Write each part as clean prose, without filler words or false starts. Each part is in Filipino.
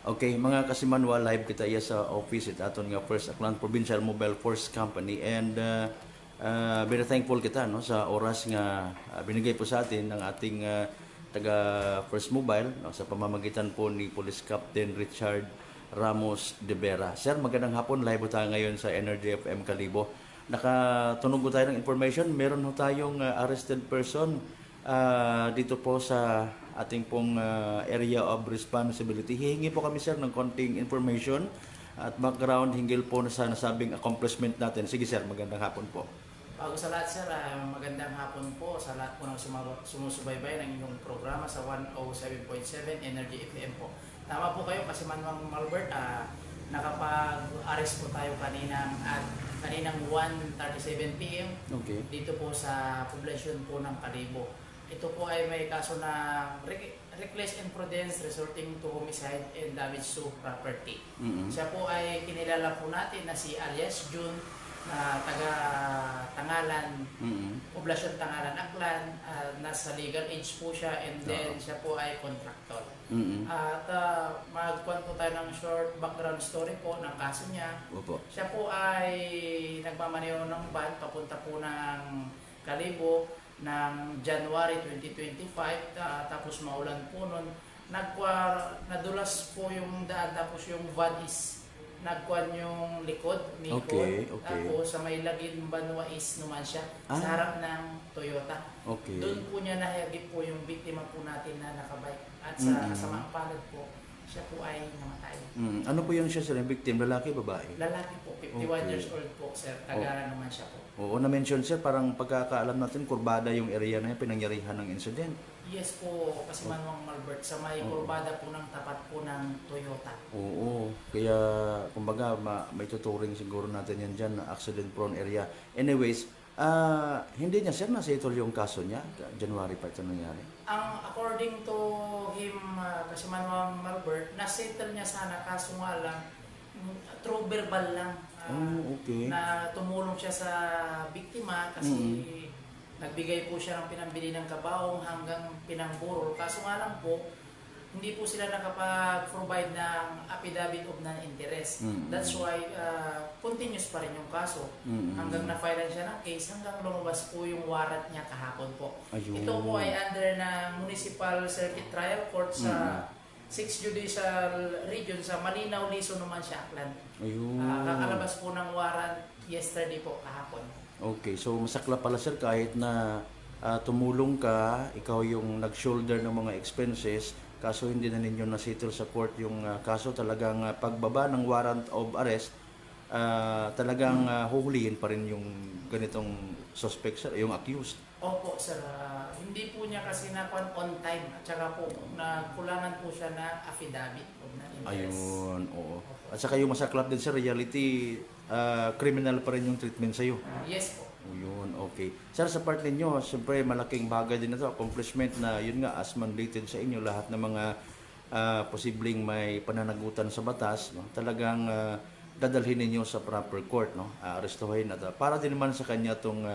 Okay, mga kasimanwa, live kita iya sa office it aton nga First Aklan Provincial Mobile Force Company and very thankful kita no sa oras nga binigay po sa atin ng ating taga First Mobile no, sa pamamagitan po ni Police Captain Richard Ramos de Vera. Sir, magandang hapon. Live po tayo ngayon sa Energy FM Kalibo. Nakatunog po tayo ng information. Meron po tayong arrested person dito po sa ating pong area of responsibility. Hihingi po kami sir ng konting information at background hinggil po sa nasabing accomplishment natin. Sige sir, magandang hapon po. Bago sa lahat sir, magandang hapon po sa lahat po ng sumusubaybay ng inyong programa sa 107.7 Energy FM po. Tama po kayo kasi Manwang Malbert, nakapag-arrest po tayo kaninang 1:37 PM Okay. dito po sa poblasyon po ng Kalibo. Ito po ay may kaso na reckless imprudence resulting to homicide and damage to property. Siya po ay kinilala po natin na si alias June na taga Tangalan, poblasyon Tangalan, Aklan, nasa legal age po siya and then siya po ay contractor. At magkuhan po tayo ng short background story po ng kaso niya. Opo. Siya po ay nagmamaneho ng van papunta po ng Kalibo ng January 2025 tapos maulan po nun. Nadulas po yung daan tapos yung van is nagkuhan yung likod, Okay. tapos sa may Lagin Banwa is naman siya sa harap ng Toyota. Okay. Doon po niya nahagip po yung biktima po natin na nakabike at sa kasamang palad po siya po ay namatay. Ano po yung siya sir? Yung victim, lalaki, babae? Lalaki po, 51 years old po sir, Tagara naman siya po. Oo, na-mention sir, parang pagkakaalam natin, kurbada yung area na yan, pinangyarihan ng incident. Yes po, kasi Manwang Malbert, sa may kurbada po ng tapat po ng Toyota. Oo, kaya kumbaga may tuturing siguro natin yan dyan na accident prone area. Anyways, hindi niya sir nasettle yung kaso niya, January pa ito nangyari. According to him, kasi Manwang Malbert, nasettle niya sana kaso nga lang, through verbal lang. Okay. Na tumulong siya sa biktima kasi nagbigay po siya ng pinambili ng kabaong hanggang pinangburol. Kaso nga lang po, hindi po sila nakapag-provide ng affidavit of non-interest. That's why continuous pa rin yung kaso. Hanggang na-file siya ng case, hanggang lumabas po yung warrant niya kahapon po. Ayun. Ito po ay under ng Municipal Circuit Trial Court sa 6th Judicial Region sa Malinaw, Lison naman siya, Aklan. Ayun. Kakalabas po ng warrant yesterday po, kahapon. Okay, so masakla pala sir kahit na tumulong ka, ikaw yung nag-shoulder ng mga expenses, kaso hindi na ninyo na-settle sa court yung kaso, talagang pagbaba ng warrant of arrest, talagang huhulihin pa rin yung ganitong suspect sir, yung accused. Opo sir, hindi po niya kasi nakuha on time at saka po nagkulangan po siya na affidavit of non-interest. Ayun, oo. At saka yung masaklap din sa reality, criminal pa rin yung treatment sa'yo. Yes po. Yun, okay. Sir, sa part ninyo, siyempre malaking bagay din na ito, accomplishment na yun nga, as mandated sa inyo, lahat ng mga posibleng may pananagutan sa batas, no? Talagang dadalhin ninyo sa proper court, no? Arestuhin at para din naman sa kanya itong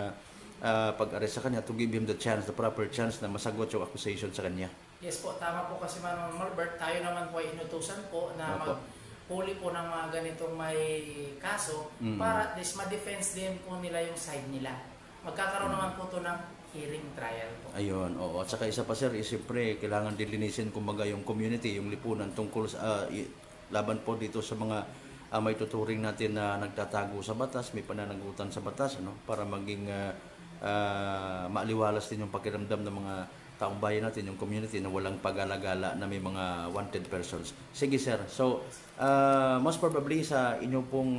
pag-arrest sa kanya to give him the chance, the proper chance na masagot yung accusation sa kanya. Yes po, tama po kasi Manong Malbert, tayo naman po ay inutusan po na maghuli po ng mga ganitong may kaso para at least ma-defense din po nila yung side nila. Magkakaroon naman po ito ng hearing trial po. Ayun, oo. At saka isa pa sir, siyempre kailangan dilinisin kumbaga yung community, yung lipunan tungkol sa laban po dito sa mga may tuturing natin na nagtatago sa batas, may pananagutan sa batas, ano, para maging maaliwalas din yung pakiramdam ng mga taong bayan natin, yung community na walang pag-alagala na may mga wanted persons. Sige sir, so most probably sa inyong pong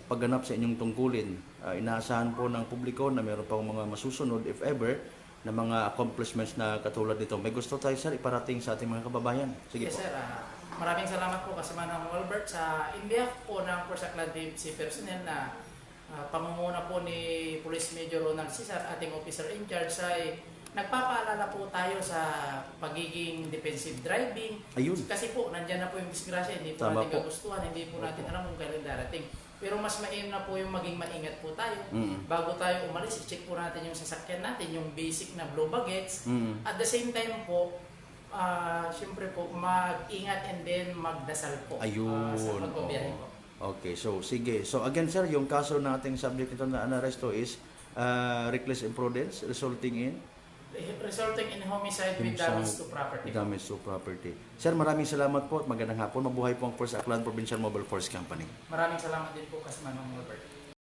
pagganap sa inyong tungkulin, inaasahan po ng publiko na meron pang mga masusunod if ever na mga accomplishments na katulad nito. May gusto tayo sir iparating sa ating mga kababayan. Sige Yes po. sir, maraming salamat po kasi Manong Albert sa in behalf po ng First Aklan DFC personnel na pangunguna po ni Police Major Ronald Cesar, ating officer in charge, ay nagpapaalala po tayo sa pagiging defensive driving. Ayun. Kasi po, nandyan na po yung disgrasya, hindi po Tama natin po. kagustuhan, hindi po natin alam kung kailan darating. Pero mas mainam na po yung maging maingat po tayo. Bago tayo umalis, i-check po natin yung sasakyan natin, yung basic na blow baggage. At the same time po, Siyempre po, mag-ingat and then magdasal po Ayun. sa pagbabiyahe po. Okay, so sige. So again sir, yung kaso na ating subject nito na anaresto is reckless imprudence resulting in Resulting in homicide with damage to property. damage to property. Sir, maraming salamat po at magandang hapon. Mabuhay po ang First Aklan Provincial Mobile Force Company. Maraming salamat din po, Kasmanong Robert.